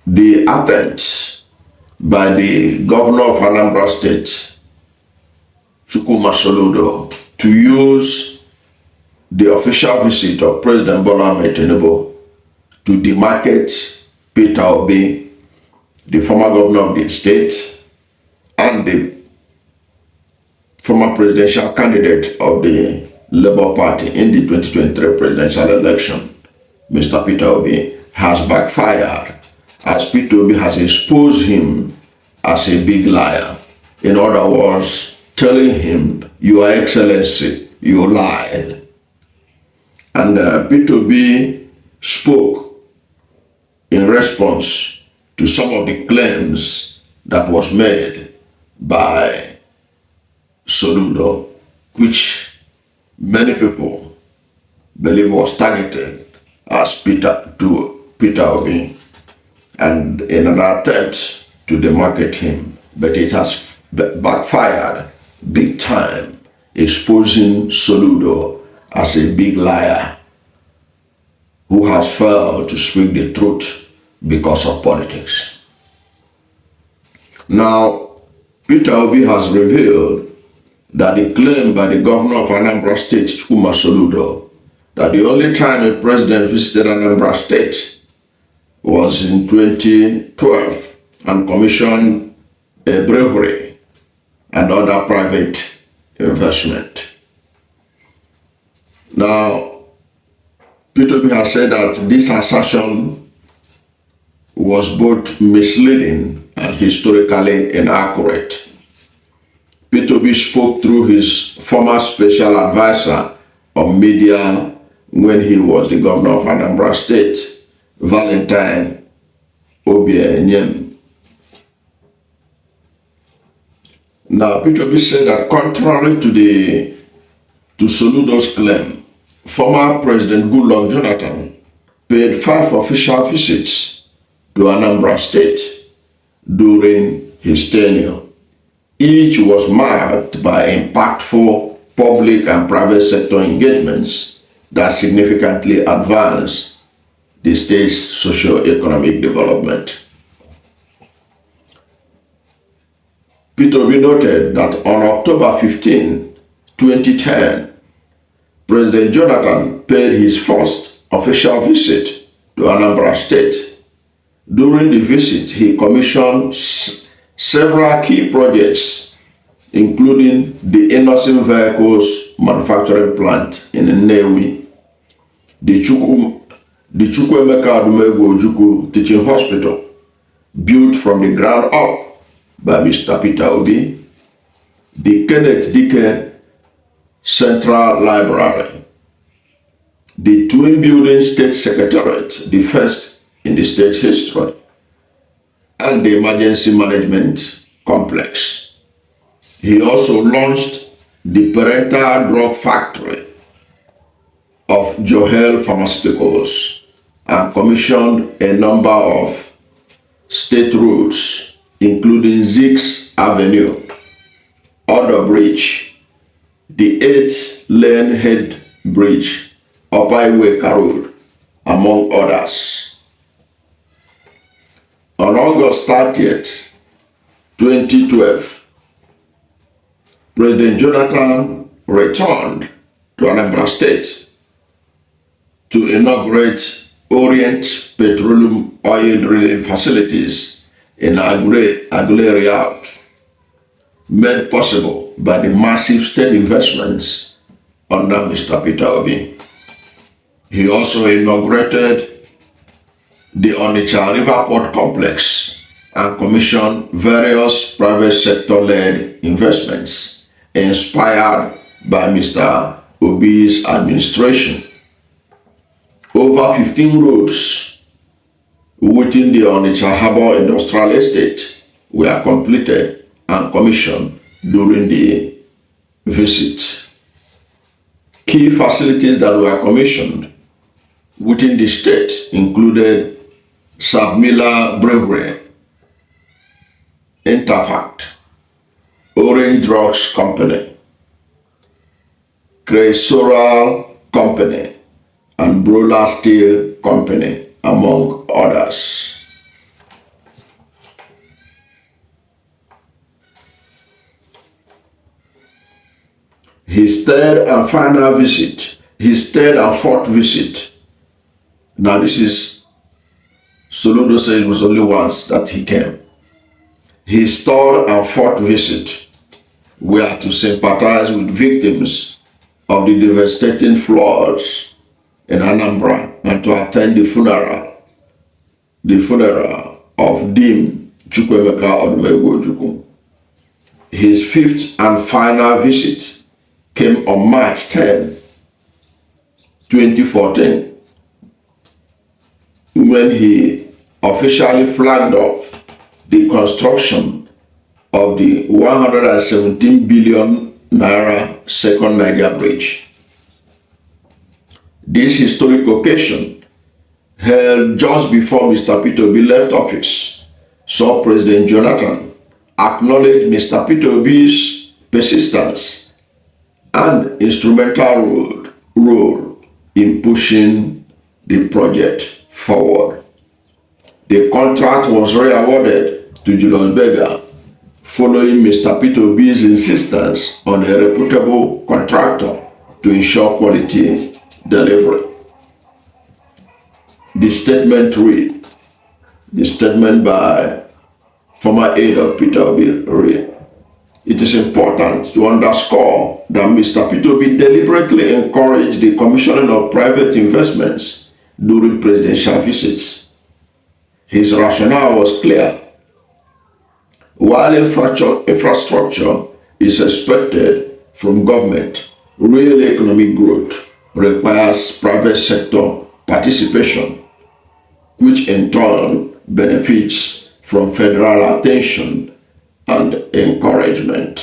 the attempt by the governor of Anambra State, Charles Soludo, to use the official visit of President Bola Ahmed Tinubu to demarcate Peter Obi, the former governor of the state, and the former presidential candidate of the Labour Party in the 2023 presidential election, Mr. Peter Obi, has backfired, as Peter Obi has exposed him as a big liar. In other words, telling him, Your Excellency, you lied. And Peter Obi spoke in response to some of the claims that was made by Soludo, which many people believe was targeted as Peter Obi, and in an attempt to demarcate him, but it has backfired big time, exposing Soludo as a big liar who has failed to speak the truth because of politics. Now, Peter Obi has revealed that the claim by the governor of Anambra State, Charles Soludo, that the only time a president visited Anambra State was in 2012 and commissioned a brewery and other private investment. Now, Peter Obi has said that this assertion was both misleading and historically inaccurate. Peter Obi spoke through his former special advisor on media when he was the governor of Anambra State, Valentine Obianyem. Now, Peter Obi said that contrary to Soludo's claim, former President Goodluck Jonathan paid 5 official visits to Anambra State during his tenure. Each was marked by impactful public and private sector engagements that significantly advanced the state's socio-economic development. Peter Obi noted that on October 15, 2010, President Jonathan paid his first official visit to Anambra State. During the visit, he commissioned several key projects, including the Innoson Vehicles manufacturing plant in Nnewi, the Chukwuemeka Adumegwu Ojukwu Teaching Hospital, built from the ground up by Mr. Peter Obi, the Kenneth Dike Central Library, the twin building state secretariat, the first in the state history, and the emergency management complex. He also launched the parental drug factory of Juhel Pharmaceuticals and commissioned a number of state roads, including Zix Avenue, Order Bridge, the 8-lane head bridge, Upper Iweka Road, among others. On August 30th, 2012, President Jonathan returned to Anambra State to inaugurate Orient Petroleum oil drilling facilities in Aguleri, made possible by the massive state investments under Mr. Peter Obi. He also inaugurated the Onitsha River Port Complex and commissioned various private sector-led investments inspired by Mr. Obi's administration. Over 15 roads within the Onitsha Harbour Industrial Estate were completed and commissioned during the visit. Key facilities that were commissioned within the state included Sabmila Brewery, Intafact, Orange Drugs Company, Cresoral Company, and Brola Steel Company, among others. His third and final visit, his third and fourth visit. Now this is, Soludo said it was only once that he came. His third and fourth visit were to sympathize with victims of the devastating floods in Anambra and to attend the funeral of Dim Chukwemeka Odumegwu. His fifth and final visit came on March 10, 2014, when he officially flagged off the construction of the 117 billion naira second Niger bridge. This historic occasion, held just before Mr. Peter Obi left office, saw President Jonathan acknowledge Mr. Peter Obi's persistence and instrumental role in pushing the project forward. The contract was re-awarded to Julius Berger following Mr. Peter Obi's insistence on a reputable contractor to ensure quality delivery. The statement by former aide of Peter Obi read, "It is important to underscore that Mr. Peter Obi deliberately encouraged the commissioning of private investments during presidential visits. His rationale was clear. While infrastructure is expected from government, real economic growth requires private sector participation, which in turn benefits from federal attention and encouragement."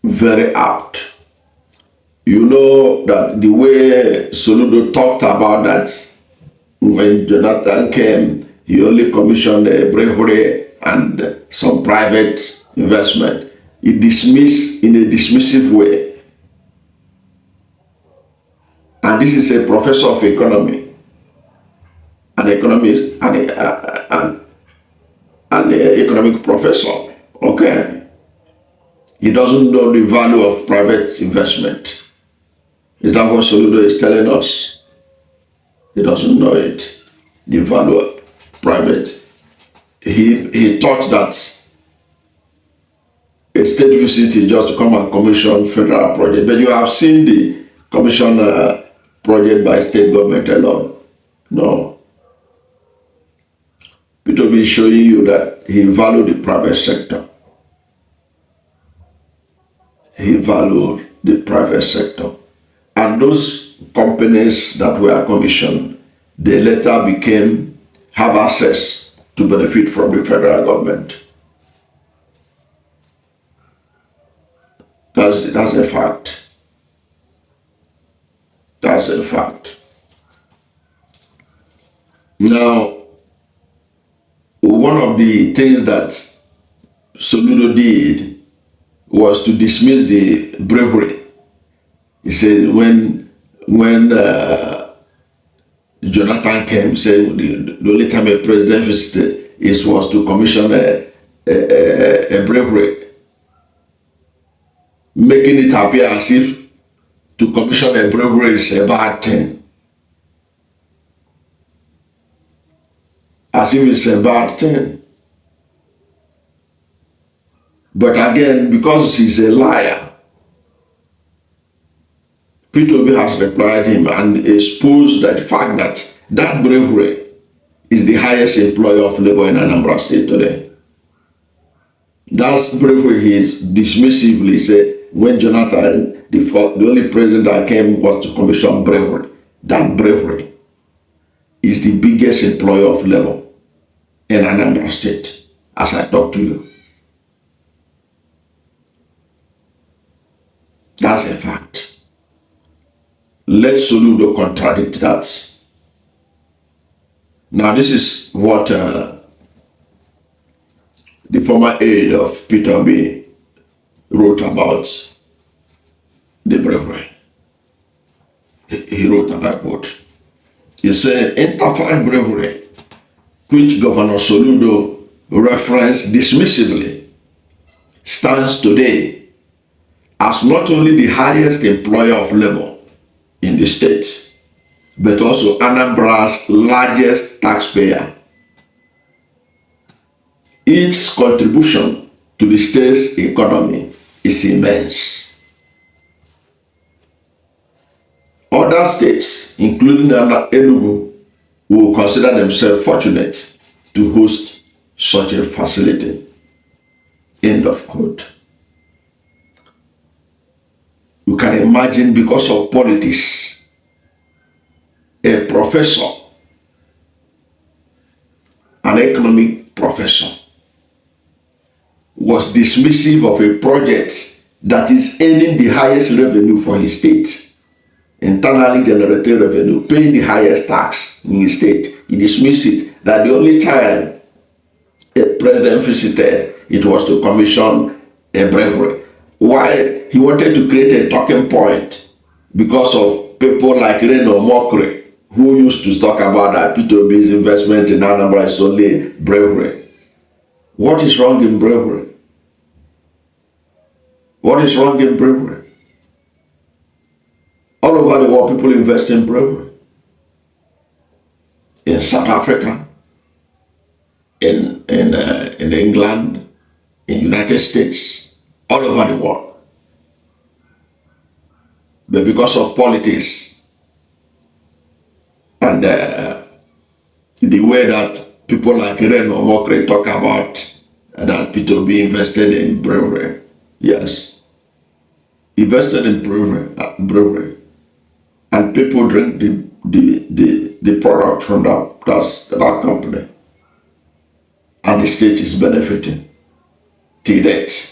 Very apt. You know that the way Soludo talked about that when Jonathan came, he only commissioned a brewery and some private investment. He dismissed in a dismissive way. And this is a professor of economy, an economist, an economic professor. Okay, he doesn't know the value of private investment. Is that what Soludo is telling us? He doesn't know it, the value of private. He thought that a state visit is just to come and commission federal project, but you have seen the commission project by state government alone. No. Peter Obi is showing you that he valued the private sector. He valued the private sector. And those companies that were commissioned, they later have access to benefit from the federal government. That's a fact. That's a fact. Now, one of the things that Soludo did was to dismiss the brewery. He said when Jonathan came, he said the only time a president visited was to commission a brewery, making it appear as if to commission a brewery is a bad thing. As if it's a bad thing. But again, because he's a liar, Peter Obi has replied him and exposed the fact that that brewery is the highest employer of labor in Anambra State today. That brewery, he dismissively said, when Jonathan, the only president that came was to commission brewery. That brewery is the biggest employer of labor in Anambra State, as I talk to you. That's a fact. Let Soludo contradict that. Now, this is what the former aide of Peter Obi wrote about the brewery. He wrote, and I quote, he said, Intafact Brewery, which Governor Soludo referenced dismissively, stands today as not only the highest employer of labor in the state, but also Anambra's largest taxpayer. Its contribution to the state's economy is immense. Other states, including Enugu, will consider themselves fortunate to host such a facility. End of quote. You can imagine, because of politics, a professor, an economic professor, was dismissive of a project that is earning the highest revenue for his state, internally generated revenue, paying the highest tax in his state. He dismissed it, that the only time a president visited, it was to commission a brewery. Why? He wanted to create a talking point because of people like Reno Mokri, who used to talk about that Peter Obi's investment in Anambra is only brewery. What is wrong in brewery? What is wrong in brewery? All over the world, people invest in brewery. In South Africa, in England, in United States, all over the world. But because of politics and the way that people like Reno Mokri talk about that Peter Obi invested in brewery, yes, invested in brewery, and people drink the product from that company, and the state is benefiting till date.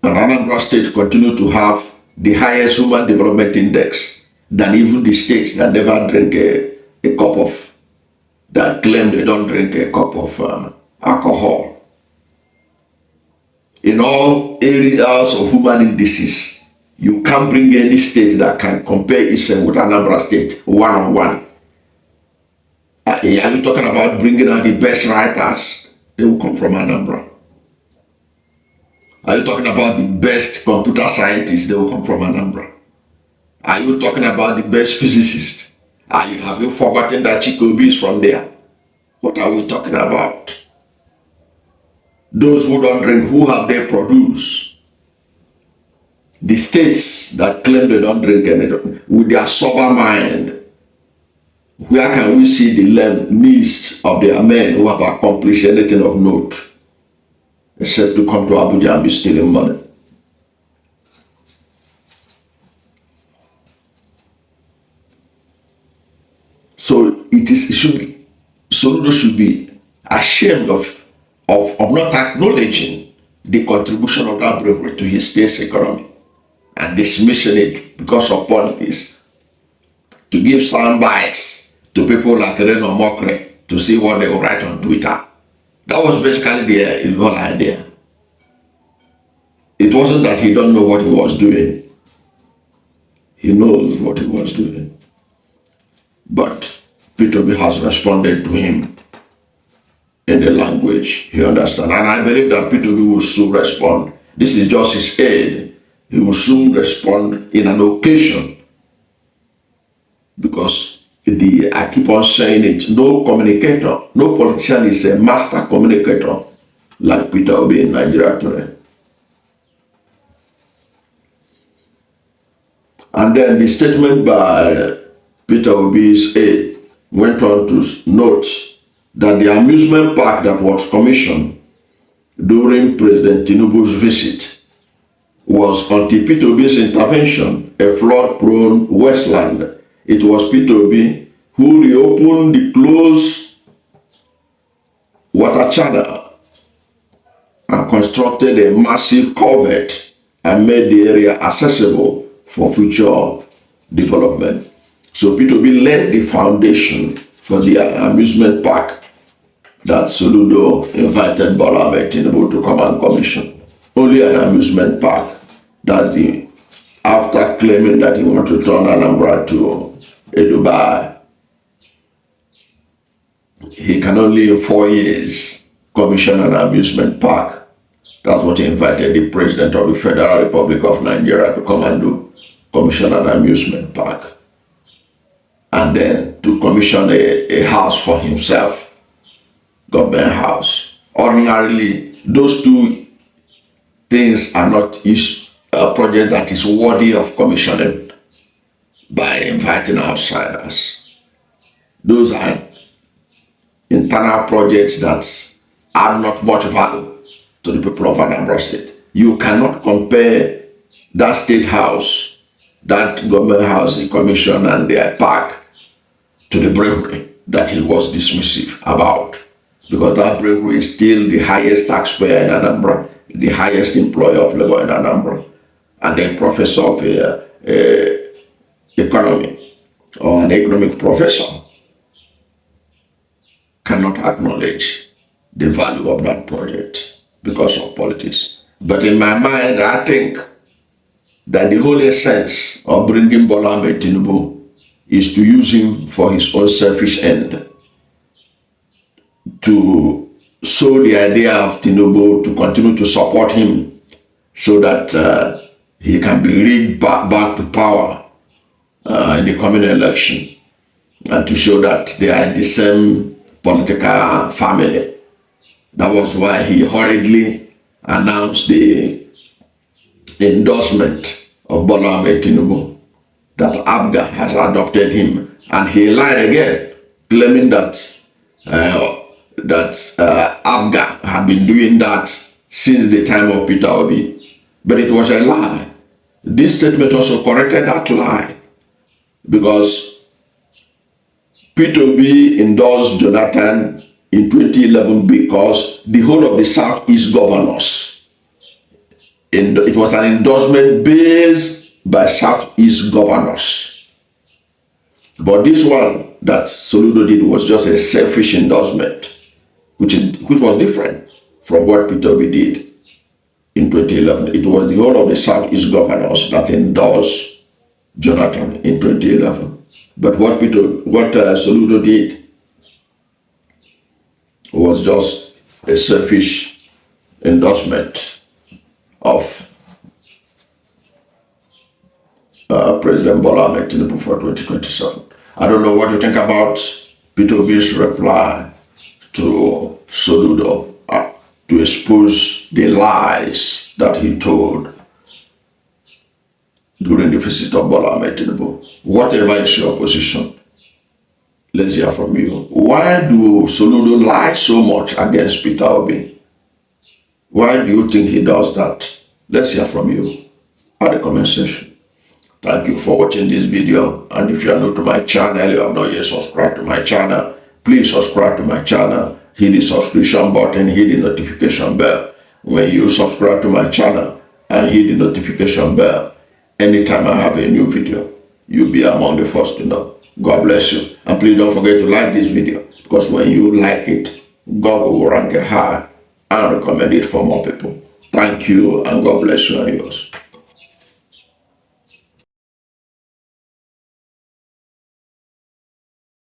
And Anambra State continue to have the highest human development index than even the states that never drink a cup of, that claim they don't drink a cup of alcohol. In all areas of human indices, you can't bring any state that can compare itself with Anambra State one-on-one. Are you talking about bringing out the best writers? They will come from Anambra. Are you talking about the best computer scientists? They will come from Anambra. Are you talking about the best physicists? Have you forgotten that Chikobi is from there? What are we talking about? Those who don't drink, who have they produced? The states that claim they don't drink anything, with their sober mind, where can we see the list of their men who have accomplished anything of note, except to come to Abuja and be stealing money? So Soludo should be ashamed of not acknowledging the contribution of that brewery to his state's economy and dismissing it because of politics, to give sound bites to people like Reno Mokri to see what they will write on Twitter. That was basically the whole idea. It wasn't that he don't know what he was doing. He knows what he was doing. But Peter Obi has responded to him in the language he understands. And I believe that Peter Obi will soon respond. This is just his aid. He will soon respond in an occasion. Because I keep on saying it, no communicator, no politician is a master communicator like Peter Obi in Nigeria today. And then the statement by Peter Obi's aide went on to note that the amusement park that was commissioned during President Tinubu's visit was, until Peter Obi's intervention, a flood-prone wasteland. It was Peter Obi who reopened the closed water channel and constructed a massive culvert and made the area accessible for future development. So Peter Obi laid the foundation for the amusement park that Soludo invited Bola Ahmed Tinubu to come and commission. Only an amusement park. That's after claiming that he wanted to turn Anambra to a Dubai. he can only in 4 years commission an amusement park. That's what he invited the President of the Federal Republic of Nigeria to come and do, commission an amusement park. And then to commission a house for himself, government house. Ordinarily, those two things are not a project that is worthy of commissioning by inviting outsiders. Those are internal projects that add not much value to the people of Anambra State. You cannot compare that state house, that government house, the commission and their park to the brewery that he was dismissive about. Because that brewery is still the highest taxpayer in Anambra, the highest employer of labor in Anambra, and then professor of economy or an economic professor cannot acknowledge the value of that project because of politics. But in my mind, I think that the whole essence of bringing Bola Ahmed Tinubu is to use him for his own selfish end, to sow the idea of Tinubu to continue to support him so that he can be rigged back to power in the coming election, and to show that they are in the same political family. That was why he hurriedly announced the endorsement of Bola Ahmed Tinubu, that ABGA has adopted him, and he lied again, claiming that ABGA had been doing that since the time of Peter Obi, but it was a lie. This statement also corrected that lie, because Peter Obi endorsed Jonathan in 2011 because the whole of the Southeast governors, it was an endorsement based by Southeast governors. But this one that Soludo did was just a selfish endorsement, which was different from what Peter Obi did in 2011. It was the whole of the Southeast governors that endorsed Jonathan in 2011. But what Soludo did was just a selfish endorsement of President Bola Ahmed Tinubu for 2027. I don't know what you think about Peter Obi's reply to Soludo to expose the lies that he told during the visit of Bola Ahmed Tinubu. Whatever is your position, let's hear from you. Why do Soludo lie so much against Peter Obi? Why do you think he does that? Let's hear from you at the comment section. Thank you for watching this video, and if you are new to my channel, you have not yet subscribed to my channel, please subscribe to my channel, hit the subscription button, hit the notification bell. When you subscribe to my channel and hit the notification bell, anytime I have a new video, you'll be among the first to know. God bless you. And please don't forget to like this video, because when you like it, God will rank it high and recommend it for more people. Thank you, and God bless you and yours.